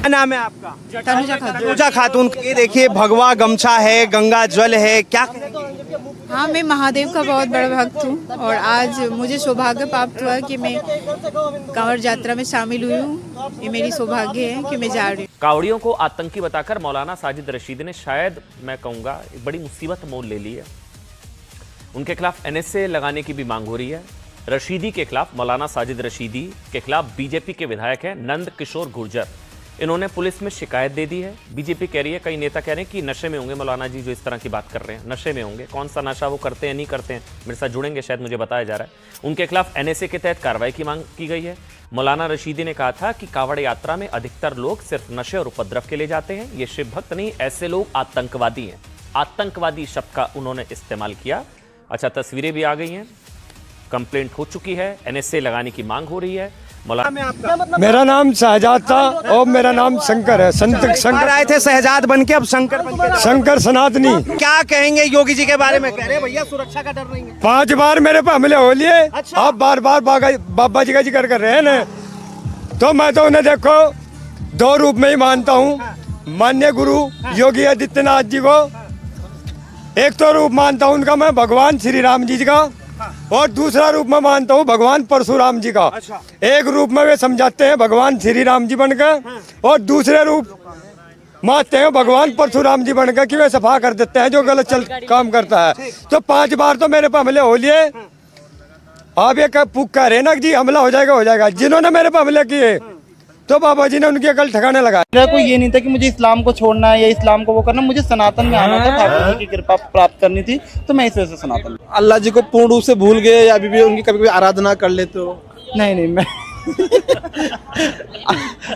क्या नाम है आपका? तनुजा खातून। तनुजा खातून। ये देखिए भगवा गमछा है, गंगा जल है, क्या कहेंगे? हाँ, मैं महादेव का बहुत बड़ा भक्त हूँ और आज मुझे सौभाग्य प्राप्त हुआ कि मैं कांवड़ यात्रा में शामिल हुई हूँ। ये मेरी सौभाग्य है कि मैं जा रही हूँ। कावड़ियों को आतंकी बताकर मौलाना साजिद रशीदी ने शायद मैं कहूँगा एक बड़ी मुसीबत मोल ले ली है। उनके खिलाफ एनएसए लगाने की भी मांग हो रही है। रशीदी के खिलाफ, मौलाना साजिद रशीदी के खिलाफ बीजेपी के विधायक हैं नंद किशोर गुर्जर, इन्होंने पुलिस में शिकायत दे दी है। बीजेपी कह रही है, कई नेता कह रहे हैं कि नशे में होंगे मौलाना जी जो इस तरह की बात कर रहे हैं, नशे में होंगे। कौन सा नशा वो करते हैं नहीं करते हैं, मेरे साथ जुड़ेंगे, शायद मुझे बताया जा रहा है। उनके खिलाफ एनएसए के तहत कार्रवाई की मांग की गई है। मौलाना रशीदी ने कहा था कि कावड़ यात्रा में अधिकतर लोग सिर्फ नशे और उपद्रव के लिए जाते हैं, ये शिव भक्त नहीं, ऐसे लोग आतंकवादी हैं। आतंकवादी शब्द का उन्होंने इस्तेमाल किया। अच्छा, तस्वीरें भी आ गई हैं, कंप्लेंट हो चुकी है, एनएसए लगाने की मांग हो रही है। मेरा नाम शहजाद था और मेरा नाम शंकर है। संत शंकर आए थे शहजाद बन के, अब शंकर बन के। शंकर सनातनी। क्या कहेंगे योगी जी के बारे में? कह रहे भैया सुरक्षा का डर नहीं है। 5 बार मेरे पे हमले हो लिए। अच्छा। आप बार बार बाबा जी का जिक्र कर रहे हैं ना, तो मैं तो उन्हें देखो 2 रूप में ही मानता हूँ। माननीय गुरु योगी आदित्यनाथ जी को एक तो रूप मानता हूँ उनका मैं भगवान श्री राम जी का, और दूसरा रूप में मानता हूँ भगवान परशुराम जी का। अच्छा। एक रूप में वे समझाते हैं भगवान श्री राम जी बनकर, और दूसरे रूप मानते हैं भगवान परशुराम जी बनकर कि वे सफा कर देते हैं जो गलत काम करता है। तो 5 बार तो मेरे पे हमले हो लिए। आप ये पुक कह रहे ना जी हमला हो जाएगा। जिन्होंने मेरे पे हमले किए तो बाबा जी ने उनकी अकल ठिकाने लगाया। मेरा कोई ये नहीं था कि मुझे इस्लाम को छोड़ना है या इस्लाम को वो करना, मुझे सनातन में आना था, ठाकुर जी की कृपा प्राप्त करनी थी, तो मैं इस वजह से सनातन। अल्लाह जी को पूर्ण रूप से भूल गए या अभी भी उनकी कभी कभी आराधना कर लेते हो? नहीं मैं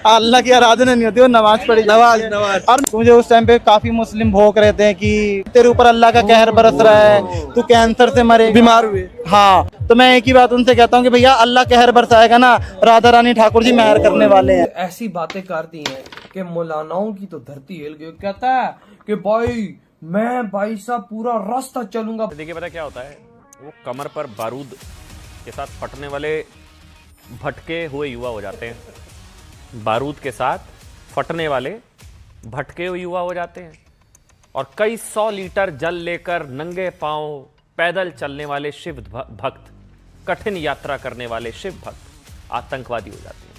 अल्लाह की आराधना नहीं होती, वो नमाज पढ़ी। नमाज। और मुझे उस टाइम पे काफी मुस्लिम भोग रहे थे कि तेरे ऊपर अल्लाह का कहर बरस रहा है, तू कैंसर से मरे, बीमार हुए। हाँ, तो मैं एक ही बात उनसे कहता हूँ कि भैया अल्लाह कहर बरसाएगा ना, राधा रानी ठाकुर जी मेहर करने वाले हैं। ऐसी बातें करती हैं कि मौलानाओं की तो धरती हिल गई। कहता है कि भाई साहब पूरा रास्ता चलूंगा। देखिए पता क्या होता है, वो कमर पर बारूद के साथ फटने वाले भटके हुए युवा हो जाते हैं। बारूद के साथ फटने वाले भटके हुए युवा हो जाते हैं, और कई 100 लीटर जल लेकर नंगे पांव पैदल चलने वाले शिव भक्त, कठिन यात्रा करने वाले शिव भक्त आतंकवादी हो जाते हैं।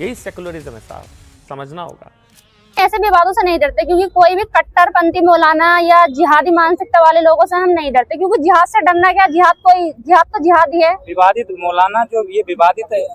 यही सेकुलरिज्म है साहब, समझना होगा। ऐसे विवादों से नहीं डरते, क्योंकि कोई भी कट्टरपंथी मौलाना या जिहादी मानसिकता वाले लोगों से हम नहीं डरते, क्योंकि जिहाद से डरना क्या, जिहाद तो जिहाद ही है। विवादित मौलाना जो ये विवादित है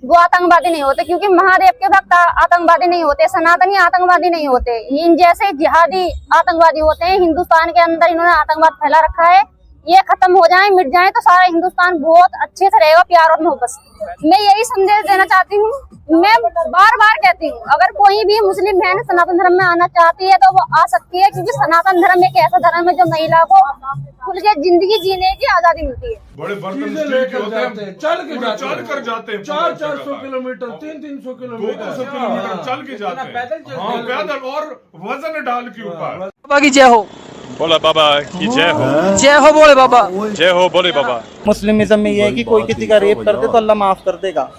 वो आतंकवादी नहीं होते, क्योंकि महादेव के भक्त आतंकवादी नहीं होते, सनातनी आतंकवादी नहीं होते। इन जैसे जिहादी आतंकवादी होते हैं। हिंदुस्तान के अंदर इन्होंने आतंकवाद फैला रखा है। ये खत्म हो जाए, मिट जाए, तो सारा हिंदुस्तान बहुत अच्छे से रहेगा, प्यार और मोहब्बत से। मैं यही संदेश देना चाहती हूँ। मैं बार बार कहती हूँ, अगर कोई भी मुस्लिम बहन सनातन धर्म में आना चाहती है तो वो आ सकती है, क्योंकि सनातन धर्म एक ऐसा धर्म है जो महिला को खुल के जिंदगी जीने की आजादी मिलती है। बड़े बर्तन लेकर जाते हैं, चल कर जाते हैं, 400 किलोमीटर, 300 किलोमीटर, 200 किलोमीटर चल के जाते हैं। हाँ, पैदल, और वजन डाल के ऊपर। बाबा की जय हो, बोला बाबा की जय हो। जय हो बोले बाबा, जय हो बोले बाबा। मुस्लिमिज्म में ये है कि कोई किसी का रेप कर दे तो अल्लाह माफ कर देगा,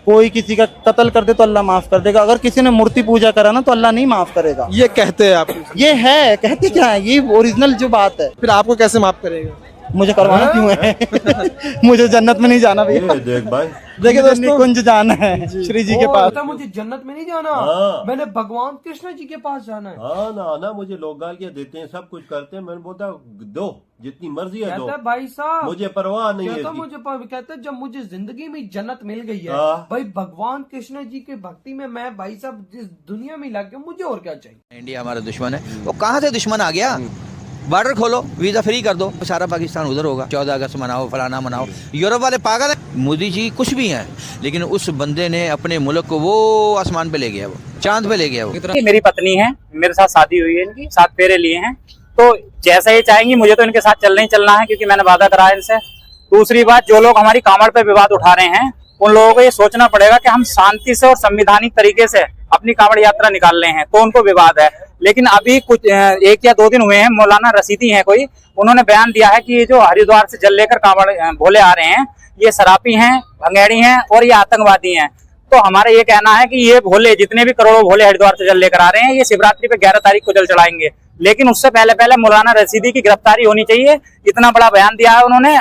कोई किसी का कत्ल कर दे तो अल्लाह माफ कर देगा। अगर किसी ने मूर्ति पूजा करा ना तो अल्लाह नहीं माफ करेगा। ये कहते हैं आप? ये है, कहते क्या है, ये ओरिजिनल जो बात है। फिर आपको कैसे माफ करेगा? मुझे करवाना क्यों है? मुझे जन्नत में नहीं जाना भैया। देख भाई, देखिए दोस्तों, निकुंज जाना है श्री जी के पास। मुझे जन्नत में नहीं जाना, मैंने भगवान कृष्ण जी के पास जाना है। हाँ ना मुझे लोग गालियाँ देते हैं, सब कुछ करते हैं, मैंने बोला दो जितनी मर्जी है दो, भाई साहब मुझे परवाह नहीं है। कहते जब मुझे जिंदगी में जन्नत मिल गई है, भाई भगवान कृष्ण जी के भक्ति में मैं भाई साहब जिस दुनिया में लग गया, मुझे और क्या चाहिए। इंडिया हमारा दुश्मन है, वो कहाँ से दुश्मन आ गया? बॉर्डर खोलो, वीजा फ्री कर दो, सारा पाकिस्तान उधर होगा। 14 अगस्त मनाओ, फलाना मनाओ। यूरोप वाले पागल है। मोदी जी कुछ भी हैं, लेकिन उस बंदे ने अपने मुल्क को वो आसमान पे ले गया, वो चांद पे ले गया। वो मेरी पत्नी है, मेरे साथ शादी हुई है, इनकी 7 फेरे लिए हैं, तो जैसा ये चाहेंगी मुझे तो इनके साथ चलना ही चलना है, क्योंकि मैंने वादा करा है इनसे। दूसरी बात, जो लोग हमारी कांवड़ पे विवाद उठा रहे हैं, उन लोगों को ये सोचना पड़ेगा कि हम शांति से और संवैधानिक तरीके से अपनी कांवड़ यात्रा निकाल रहे हैं, तो उनको विवाद है। लेकिन अभी कुछ 1 या 2 दिन हुए हैं, मौलाना रशीदी हैं कोई, उन्होंने बयान दिया है कि ये जो हरिद्वार से जल लेकर कांवड़ भोले आ रहे हैं, ये शराबी हैं, भंगेड़ी हैं और ये आतंकवादी हैं। तो हमारा ये कहना है कि ये भोले जितने भी करोड़ों भोले हरिद्वार से जल लेकर आ रहे हैं, ये शिवरात्रि पे 11 तारीख को जल चढ़ाएंगे, लेकिन उससे पहले पहले मौलाना रशीदी की गिरफ्तारी होनी चाहिए। इतना बड़ा बयान दिया है उन्होंने,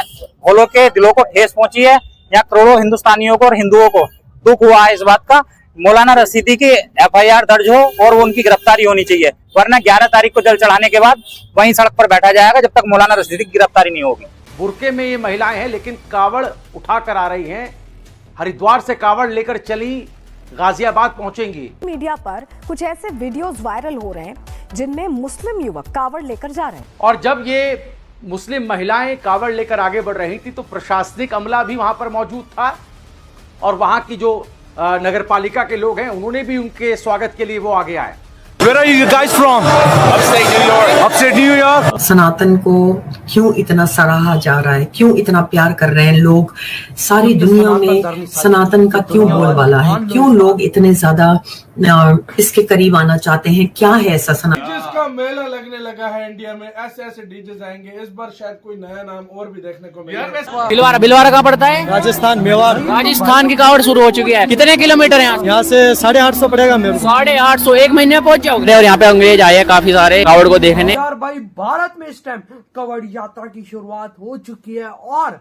भोलों के दिलों को ठेस पहुंची है, यहाँ करोड़ों हिंदुस्तानियों को और हिंदुओं को दुख हुआ है इस बात का। मौलाना रशीदी की FIR दर्ज हो और वो उनकी गिरफ्तारी होनी चाहिए, वरना 11 तारीख को जल चढ़ाने के बाद वहीं सड़क पर बैठा जाएगा जब तक मौलाना रशीदी की गिरफ्तारी नहीं होगी। बुरके में ये महिलाएं हैं, लेकिन कावड़ उठा कर आ रही हैं। हरिद्वार से कावड़ लेकर चली, गाजियाबाद पहुंचेंगी। मीडिया पर कुछ ऐसे वीडियोस वायरल हो रहे हैं जिनमें मुस्लिम युवक कावड़ लेकर जा रहे हैं, और जब ये मुस्लिम महिलाएं कावड़ लेकर आगे बढ़ रही थी तो प्रशासनिक अमला भी वहां पर मौजूद था, और वहां की जो नगर पालिका के लोग हैं उन्होंने भी उनके स्वागत के लिए वो आगे आए। Where are you guys from? Upstate New York. Upstate New York. सनातन को क्यों इतना सराहा जा रहा है, क्यों इतना प्यार कर रहे हैं लोग, सारी दुनिया में सनातन का क्यों बोलबाला है, क्यों लोग इतने ज्यादा इसके करीब आना चाहते हैं, क्या है ऐसा सनातन? जिसका मेला लगने लगा है इंडिया में, ऐसे ऐसे डीजे आएंगे। इस बार शायद कोई नया नाम और भी देखने को मिलेगा। भिलवाड़ा कहाँ पड़ता है? राजस्थान मेवाड़। राजस्थान की कावड़ शुरू हो चुकी है। कितने किलोमीटर है यहाँ से? 850 पड़ेगा मेरे को। 850, 1 महीने में पहुंच जाओगे। और यहाँ पे अंग्रेज आए काफी सारे कावड़ को देखने। यार भाई, भारत में इस टाइम कावड़ यात्रा की शुरुआत हो चुकी है, और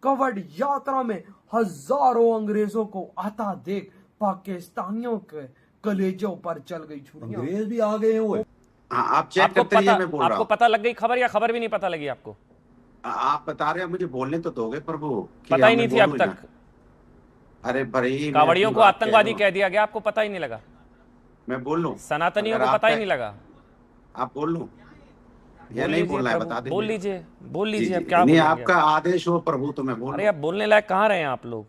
कावड़ यात्रा में हजारों अंग्रेजों को आता देख पाकिस्तानियों के कलेजों पर चल गई छुरियां। अंग्रेज भी आ गए हुए। आप चेक करते रहिए, मैं बोल रहा हूं। आपको पता लग गई खबर या खबर भी नहीं पता लगी आपको? आप बता रहे हैं, मुझे बोलने तो दोगे प्रभु। पता ही नहीं थी अब तक? अरे भाई, कावड़ियों को आतंकवादी कह दिया गया, आपको पता ही नहीं लगा? मैं बोल लूं? सनातनियों को पता ही नहीं लगा? आप बोल लूं या नहीं बोलना है? बता दीजिए। बोल लीजिए अब क्या? नहीं, आपका आदेश हो प्रभु तो मैं बोल। अरे आप बोलने लायक कहाँ रहे हैं आप लोग?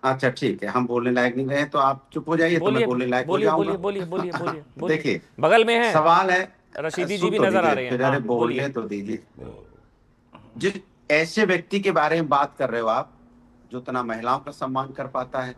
अच्छा ठीक है, हम बोलने लायक नहीं रहे तो आप चुप हो जाइए, तो मैं बोलने लायक हो जाऊंगा। बोलिए। देखिए, बगल में है, सवाल है, रशीदी जी भी नजर आ रहे हैं। अरे बोलने तो दीजिए। जिस ऐसे व्यक्ति के बारे में बात कर रहे हो आप, जो इतना महिलाओं का सम्मान कर पाता है,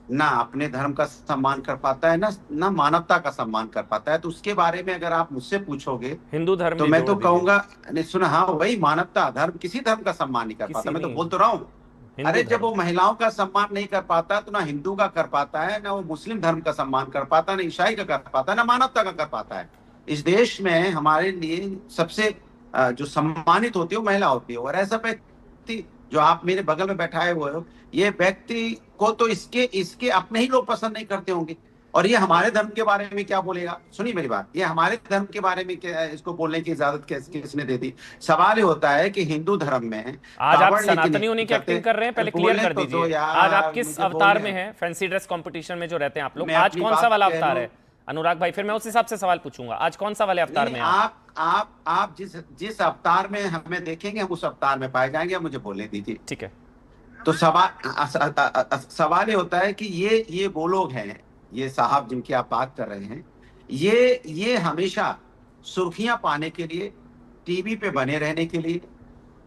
ना अपने धर्म का सम्मान कर पाता है, ना मानवता का सम्मान कर पाता है, तो उसके बारे में अगर आप मुझसे पूछोगे हिंदू धर्म, तो मैं तो कहूंगा, नहीं सुना, हाँ वही मानवता, धर्म, किसी धर्म का सम्मान नहीं कर पाता। मैं तो बोल तो रहा हूँ। अरे जब वो महिलाओं का सम्मान नहीं कर पाता तो ना हिंदू का कर पाता है, ना वो मुस्लिम धर्म का सम्मान कर पाता, ना ईसाई का कर पाता है, ना मानवता का कर पाता है। इस देश में हमारे लिए सबसे जो सम्मानित होती है वो महिला होती है, और ऐसा व्यक्ति जो आप मेरे बगल में बैठाए हुए हो, ये व्यक्ति को तो इसके अपने ही लोग पसंद नहीं करते होंगे, और ये हमारे धर्म के बारे में क्या बोलेगा? सुनिए मेरी बात, ये हमारे धर्म के बारे में क्या, इसको बोलने की इजाजत किसने दे दी? सवाल ये होता है कि हिंदू धर्म में आज आप सनातनी होने की एक्टिंग कर रहे हैं, पहले क्लियर कर दीजिए। आज आप किस अवतार में हैं? फैंसी ड्रेस कंपटीशन में जो रहते हैं आप लोग, आज कौन सा वाला अवतार है? अनुराग भाई, फिर मैं उस हिसाब से सवाल पूछूंगा, आज कौन सा वाले अवतार में? आप जिस अवतार में हमें देखेंगे, हम उस अवतार में पाए जाएंगे, मुझे बोलने दीजिए। ठीक है। तो सवाल ये होता है कि ये वो लोग हैं, ये साहब जिनकी आप बात कर रहे हैं, ये हमेशा सुर्खियां पाने के लिए, टीवी पे बने रहने के लिए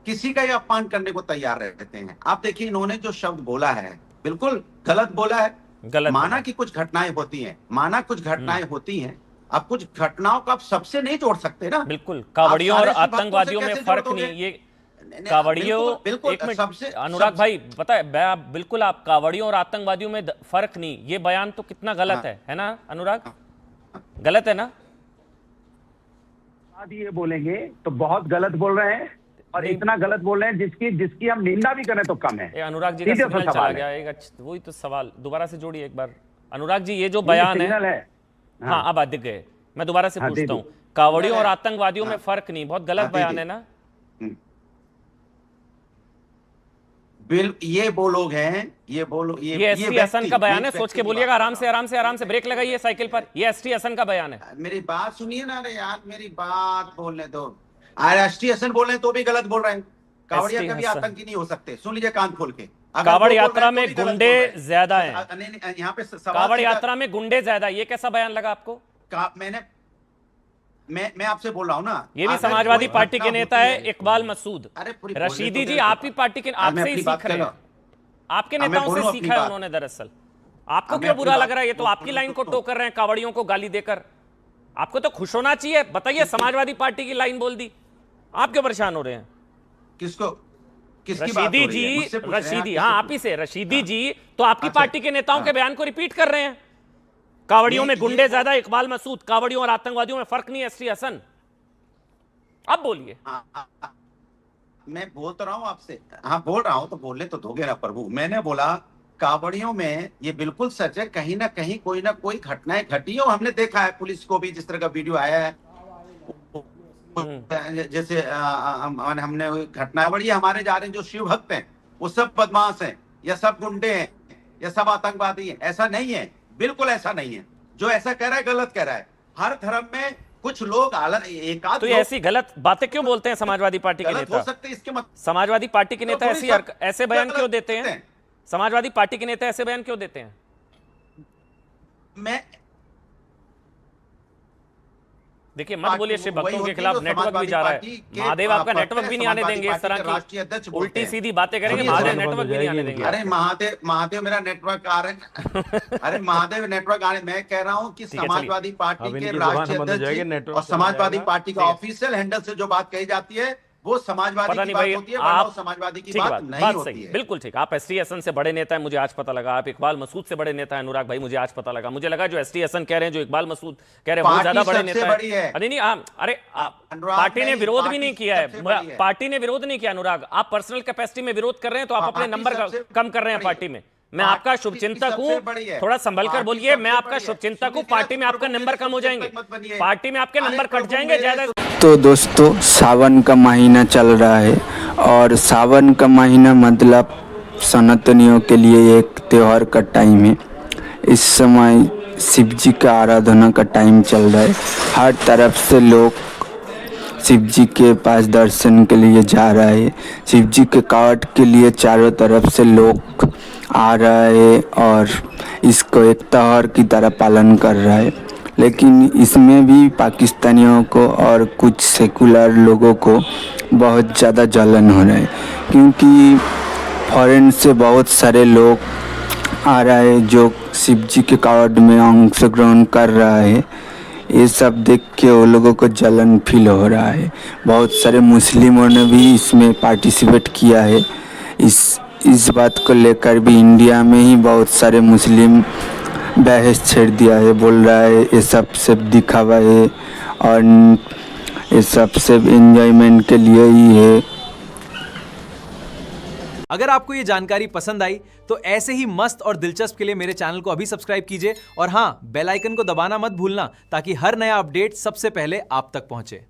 किसी का ही अपमान करने को तैयार रहते हैं। आप देखिए, इन्होंने जो शब्द बोला है बिल्कुल गलत बोला है। माना कि कुछ घटनाएं होती हैं, अब कुछ घटनाओं को आप सबसे नहीं जोड़ सकते ना। बिल्कुल, कावड़ियों और आतंकवादियों में फर्क नहीं। ये कावड़ियों, एक मिनट अनुराग भाई, पता है बिल्कुल, आप कावड़ियों और आतंकवादियों में फर्क नहीं, ये बयान तो कितना गलत है ना अनुराग? गलत है ना? ये बोलेंगे तो बहुत गलत बोल रहे हैं, और इतना गलत बोल रहे हैं जिसकी हम निंदा भी करें तो कम है। अनुराग जी का सिग्नल चला गया, वही तो सवाल दोबारा से जोड़िए एक बार। अनुराग जी, ये जो बयान है, हाँ अब दिख गए, मैं दोबारा से पूछता हूँ, कावड़ियों और आतंकवादियों में फर्क नहीं, बहुत गलत बयान है ना? ये वो लोग हैं, ये एसटी हसन का बयान है, सोच के बोलिएगा, आराम से ब्रेक लगाइए साइकिल पर। ये एसटी हसन का बयान है। मेरी बात सुनिए ना, अरे यार मेरी बात बोलने दो। एसटी हसन बोल रहे हैं तो भी गलत बोल रहे हैं। कावड़िया कभी आतंकी नहीं हो सकते, सुन लीजिए कान खोल के। कावड़ यात्रा में गुंडे ज्यादा हैं। यहाँ पे कावड़ यात्रा में गुंडे ज्यादा, ये कैसा बयान लगा आपको? मैं आपसे बोल रहा हूँ ना, ये भी समाजवादी पार्टी के नेता है इकबाल मसूद। रशीदी जी आप ही पार्टी के, आपसे ही सीख रहे हैं, आपके नेताओं से सीखा है उन्होंने। दरअसल आपको क्यों बुरा लग रहा है? ये तो आपकी लाइन को टोकर रहे हैं, कावड़ियों को गाली देकर। आपको तो खुश होना चाहिए। बताइए, समाजवादी पार्टी की लाइन बोल दी, आप क्यों परेशान हो रहे हैं? किसकी बात हो रशीदी रही है? जी, मुझसे पूछ रहे हैं, रशीदी, आप हाँ किससे आप ही से, रशीदी जी तो आपकी अच्छा। पार्टी के नेताओं के बयान को रिपीट कर रहे हैं। कावड़ियों में गुंडे ज्यादा, इकबाल मसूद, कावड़ियों और आतंकवादियों में फर्क नहीं है, एसटी हसन। अब बोलिए। मैं बोल तो रहा हूं आपसे, हाँ बोल रहा हूं तो बोलने तो दोगे ना प्रभु। मैंने बोला कावड़ियों में ये बिल्कुल सच है, कहीं ना कहीं कोई ना कोई घटनाएं घटी और हमने देखा है पुलिस को भी जिस तरह का वीडियो आया है, जैसे हमने घटना बढ़ी, हमारे जा रहे हैं जो शिव भक्त हैं वो सब बदमाश हैं या सब गुंडे हैं या सब आतंकवादी हैं, ऐसा नहीं है, बिल्कुल ऐसा नहीं है। जो ऐसा कह रहा है गलत कह रहा है। हर धर्म में कुछ लोग एक आध तो ये ऐसी गलत बातें क्यों बोलते हैं समाजवादी पार्टी के नेता? हो सकते इसके समाजवादी पार्टी के नेता ऐसे बयान क्यों देते हैं? समाजवादी पार्टी के नेता ऐसे बयान क्यों देते हैं? मैं देखिए मत बोलिए शिव भक्तों के खिलाफ नेटवर्क भी जा रहा है। महादेव आपका नेटवर्क भी नहीं आने देंगे, इस तरह की उल्टी सीधी बातें करेंगे, महादेव नेटवर्क भी नहीं आने देंगे। अरे महादेव मेरा नेटवर्क आ रहे हैं। अरे महादेव नेटवर्क आ रहे, मैं कह रहा हूँ कि समाजवादी पार्टी के राष्ट्रीय अध्यक्ष और समाजवादी पार्टी का ऑफिशियल हैंडल से जो बात कही जाती है वो समाजवादी की बात होती है, वरना समाजवादी की बात नहीं होती है। बिल्कुल ठीक। आप एसटी हसन से बड़े नेता हैं, मुझे आज पता लगा। आप इकबाल मसूद से बड़े नेता हैं अनुराग भाई, मुझे आज पता लगा। मुझे लगा जो एसटी हसन कह रहे हैं, जो इकबाल मसूद कह रहे हैं, वो ज्यादा बड़े नेता हैं। अरे नहीं, अरे पार्टी ने विरोध भी नहीं किया है, पार्टी ने विरोध नहीं किया अनुराग। आप पर्सनल कैपेसिटी में विरोध कर रहे हैं तो आप अपने नंबर कम कर रहे हैं पार्टी में। मैं आपका शुभचिंतक हूं, थोड़ा संभल कर बोलिए। मैं आपका शुभचिंतक हूं, पार्टी में आपका नंबर कम हो जाएंगे, पार्टी में आपके नंबर कट जाएंगे ज्यादा। तो दोस्तों सावन का महीना चल रहा है और सावन का महीना मतलब सनातनियों के लिए एक त्योहार का टाइम है। इस समय शिव जी का आराधना का टाइम चल रहा है। हर तरफ से लोग शिव जी के पास दर्शन के लिए जा रहा है। शिव जी के कावड़ के लिए चारों तरफ से लोग आ रहा है और इसको एक त्योहार की तरह पालन कर रहा है। लेकिन इसमें भी पाकिस्तानियों को और कुछ सेकुलर लोगों को बहुत ज़्यादा जलन हो रहा है, क्योंकि फॉरेन से बहुत सारे लोग आ रहा है जो शिव जी के कावड़ में अंशग्रहण कर रहा है। ये सब देख के वो लोगों को जलन फील हो रहा है। बहुत सारे मुस्लिमों ने भी इसमें पार्टिसिपेट किया है। इस बात को लेकर भी इंडिया में ही बहुत सारे मुस्लिम बहस छेड़ दिया है, बोल रहा है ये सब सिर्फ दिखावा है और ये सब सिर्फ एंजॉयमेंट के लिए ही है। अगर आपको ये जानकारी पसंद आई तो ऐसे ही मस्त और दिलचस्प के लिए मेरे चैनल को अभी सब्सक्राइब कीजिए और हाँ, बेल आइकन को दबाना मत भूलना ताकि हर नया अपडेट सबसे पहले आप तक पहुंचे।